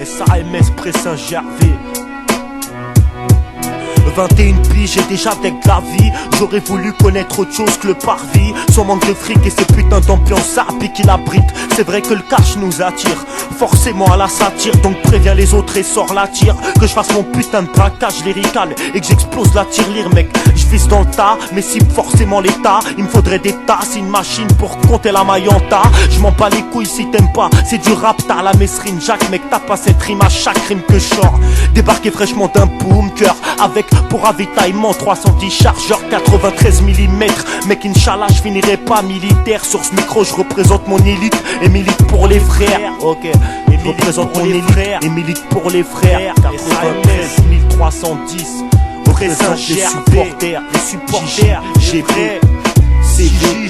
SAMS Pré-Saint-Gervais. 21 piges, j'ai déjà avec la vie. J'aurais voulu connaître autre chose que le parvis. Son manque de fric et ses putains d'ambiance harpie qui l'abrite. C'est vrai que le cash nous attire forcément à la satire. Donc préviens les autres et sors la tire. Que je fasse mon putain de braquage lyrical et que j'explose la tirelire mec. Je vise dans le tas, mais cible forcément l'état. Il me faudrait des tasses, une machine pour compter la maille en tas. Je m'en bats les couilles si t'aimes pas. C'est du rap, t'as la mesrine. Jacques mec, t'as pas cette rime à chaque rime que je sors. Débarqué fraîchement d'un boom cœur avec pour ravitaillement 310 chargeurs 93 mm. Mec Inch'Allah je finirai pas militaire. Sur ce micro je représente mon élite et milite pour les frères. Ok, je représente mon élite et milite pour les frères. 93 310 représente les supporters GB CD,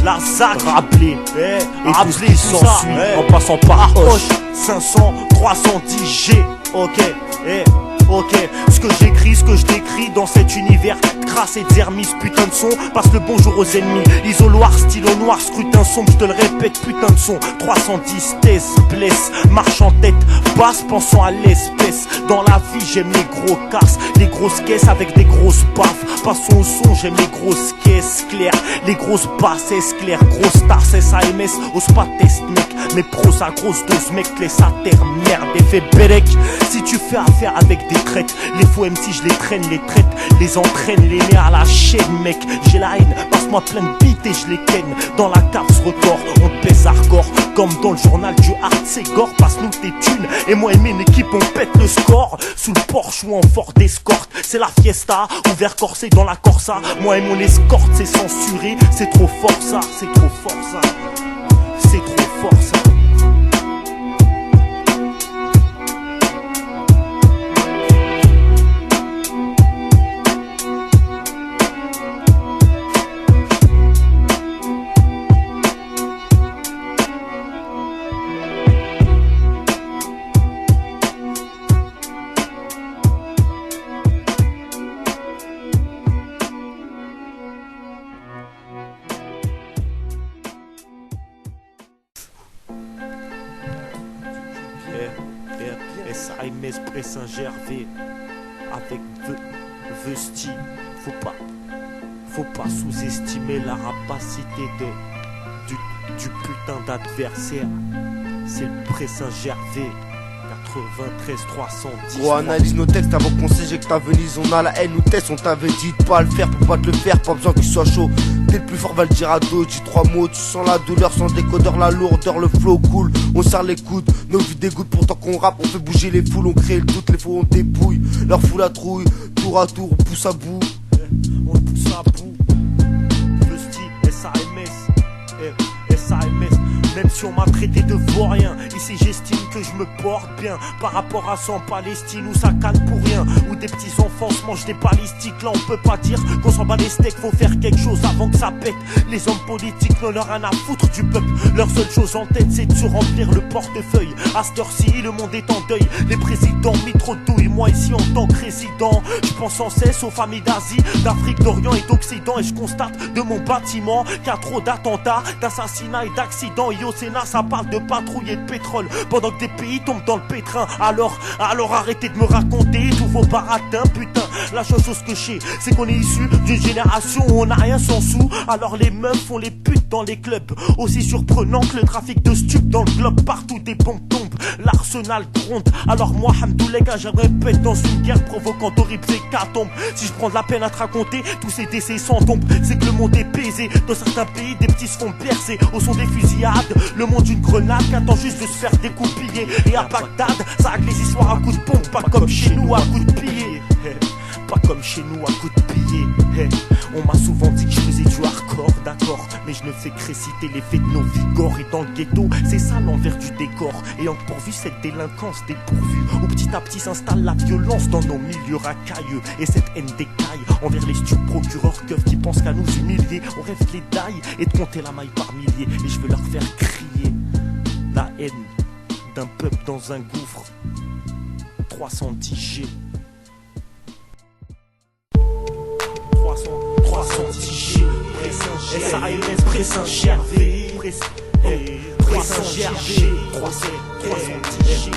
la ZAC, rappelé et tout ce qui s'ensuit en passant par Hoche 500 310 G. Ok, ok, ce que j'écris, ce que je décris dans cet univers crasse et d'Hermis, putain de son, passe le bonjour aux ennemis. Isoloir, stylo noir, scrutin sombre, je te le répète, putain de son. 310 thèse, blesse, marche en tête, basse, pensant à l'espèce. Dans la vie, j'aime les gros casses, les grosses caisses avec des grosses baffes. Passons au son, j'aime les grosses caisses claires, les grosses basses claires, grosse stars, SAMS, au spa test, mec. Mes pros à grosse dose, mec, laisse à terre, merde, effet Bérec. Si tu fais affaire avec des traites, les faux MC je les traîne, les traite, les entraîne, les mets à la chaîne mec. J'ai la haine, passe-moi plein de bites et je les ken. Dans la cave record, on te pèse hardcore. Comme dans le journal du hard, c'est gore. Passe-nous tes thunes et moi et mes équipes on pète le score. Sous le Porsche ou en fort d'escorte, c'est la fiesta. Ouvert corsé dans la Corsa, moi et mon escorte c'est censuré. C'est trop fort ça, c'est trop fort ça. C'est trop fort ça. SAMS Pré-Saint-Gervais avec Vesti. Faut pas sous-estimer la rapacité du putain d'adversaire. C'est le Pré-Saint-Gervais 93 310. Gros, analyse nos textes avant qu'on s'éjecte ta Venise. On a la haine, nous teste, on t'avait dit de pas le faire pour pas te le faire. Pas besoin qu'il soit chaud. T'es le plus fort, va le dire à dos. Dis 3 mots, tu sens la douleur sans décodeur, la lourdeur, le flow cool. On serre les coudes, nos vies dégoûtent. Pourtant qu'on rappe, on fait bouger les foules. On crée le doute, les faux on dépouille. Leur fout la trouille, tour à tour, on pousse à bout. On pousse à bout. Vesti, SAMS. Même si on m'a traité de vaurien, ici j'estime que je me porte bien. Par rapport à ça en Palestine où ça calme pour rien, où des petits enfants se mangent des balistiques. Là on peut pas dire qu'on s'en bat les steaks, faut faire quelque chose avant que ça pète. Les hommes politiques n'ont rien à foutre du peuple. Leur seule chose en tête c'est de se remplir le portefeuille. À cette heure-ci le monde est en deuil, les présidents mis trop de douilles. Moi ici en tant que résident, je pense sans cesse aux familles d'Asie, d'Afrique, d'Orient et d'Occident. Et je constate de mon bâtiment qu'il y a trop d'attentats, d'assassinats et d'accidents. Et au Sénat ça parle de patrouille et de pétrole, pendant que des pays tombent dans le pétrin. Alors arrêtez de me raconter tous vos baratins, putain. La seule chose que je sais, c'est qu'on est issu d'une génération où on n'a rien sans sous. Alors les meufs font les putes dans les clubs. Aussi surprenant que le trafic de stupes dans le globe. Partout des bombes tombent, l'arsenal gronde. Alors moi, hamdoulega, je répète, dans une guerre provoquant d'horribles hécatombes. Si je prends de la peine à te raconter tous ces décès sans tombe, c'est que le monde est baisé. Dans certains pays, des petits se font percer au son des fusillades. Le monde d'une grenade qui attend juste de se faire découpiller. Et à Bagdad, ça règle les histoires à coups de pompe, pas comme chez nous à coups de pied. Pas comme chez nous à coups de pied. On m'a souvent dit que je faisais du hardcore, d'accord, mais je ne fais que réciter l'effet de nos vigores. Et dans le ghetto, c'est ça l'envers du décor. Et en pourvu cette délinquance dépourvue, où petit à petit s'installe la violence dans nos milieux racailleux. Et cette haine d'écaille envers les stupides procureurs keufs qui pensent qu'à nous humilier. On rêve de les dailles et de compter la maille par milliers. Et je veux leur faire crier la haine d'un peuple dans un gouffre. 310 G. 310 G, SAMS Pré-Saint-Gervais, Pré-Saint-Gervais, 310 G.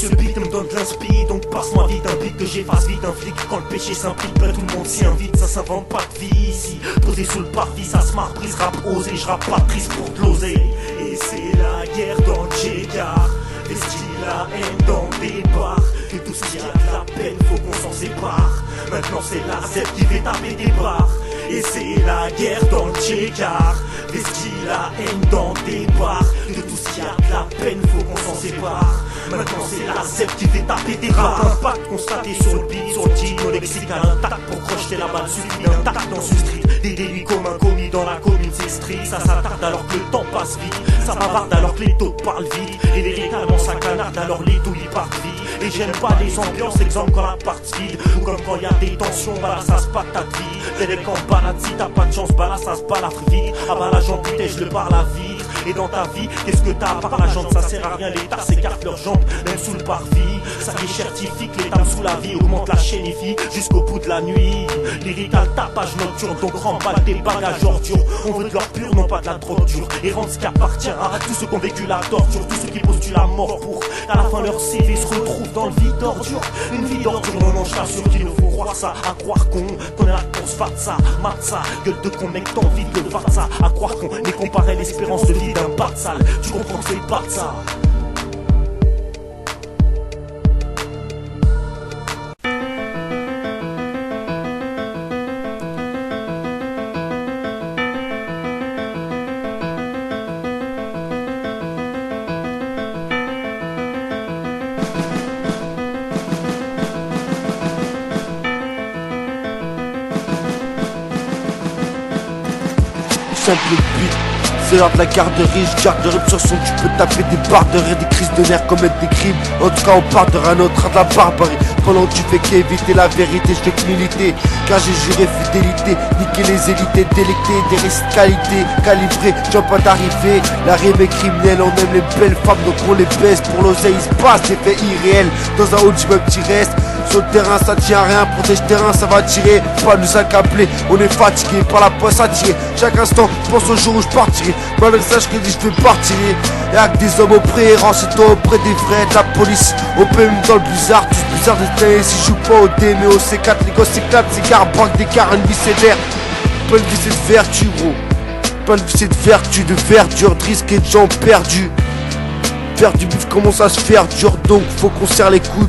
ce beat me donne de l'inspi, donc passe-moi vite un beat que j'efface vite un flic. Quand le péché s'implique, ben tout le monde s'y invite, ça s'invente pas de vie ici. Posé sous le parvis, ça se marre, prise rap osé, je rappe pas triste pour te l'oser. Et c'est la guerre dans le Djégar, vestit la haine dans des bars. Que tout ce qui a de la peine, faut qu'on s'en sépare. Maintenant c'est la Z qui fait taper des barres. Et c'est la guerre dans le Djégar, vestit la haine dans des bars. De tout ce qui a de la peine, faut qu'on s'en sépare. Maintenant c'est la Z qui fait taper des barres. Impact constaté sur le beat, sur le dino lexical intact. Pour crocheter la balle suffit d'un tac dans ce street. Des délits communs commis dans la commune, c'est strict. Ça s'attarde alors que le temps passe vite. Ça bavarde alors que les taux parlent vite. Et les réclamants ça canarde alors les douilles partent vite. Et j'aime pas les ambiances, exemple quand la partie vide. Ou comme quand y a des tensions, bah là ça se patate vie. T'es les camps balade, si t'as pas de chance, bah là ça se balafre vite. Ah bah la jambe je le barre la vie. Et dans ta vie, qu'est-ce que t'as à part la jambe? Ça sert à rien, l'État s'écarte leurs jambes, même sous le parvis. Ça déchertifique les dames sous la vie, augmente la chénifie jusqu'au bout de la nuit. Lyrical tapage nocturne, donc remballe tes bagages ordures. On veut de l'or pur, non pas de la drogue dure. Et rendre ce qui appartient à tous ceux qui ont vécu la torture, tous ceux qui postulent la mort pour qu'à la fin leur CV se retrouve dans le vide d'ordure. Une vie d'ordure, non, je t'assure qu'il nous faut croire ça. À croire qu'on est là pour se battre ça, mat ça, gueule de con mec t'as envie de battre ça. À croire qu'on est comparé l'espérance de vie d'un bas de salle. Tu comprends que c'est pas de ça. Simple but, c'est l'heure de la garderie, je garde le rythme sur son, tu peux taper des barres de rire, des crises de nerfs, commettre des crimes. En tout cas on part de un autre de la barbarie. Pendant que tu fais qu'éviter la vérité, je fais que militer. Car j'ai juré fidélité, niquer les élites, délecter des risques de qualité, calibrés, j'en pas d'arriver. La rime est criminelle, on aime les belles femmes donc on les baisse. Pour l'oseille il se passe des faits irréels, dans un haut immeuble qui reste. Sur le terrain ça tient à rien, protège terrain ça va tirer. Pas nous accabler, on est fatigué par la poisse à tirer. Chaque instant je pense au jour où je partirai. Malgré ça je dis je vais partir. Y'a que des hommes auprès, renseigne-toi auprès des vrais de la police. On peut même dans le blizzard, tous bizarre de se si je joue pas au D mais au C4 les gosses s'éclatent, cigares, braque des cars, une vie c'est d'air. Pas une vie c'est de vertu gros. Pas une vie c'est de vertu, de verdure, de risque et de gens perdus. Faire du bif commence à se faire dur donc faut qu'on serre les coudes.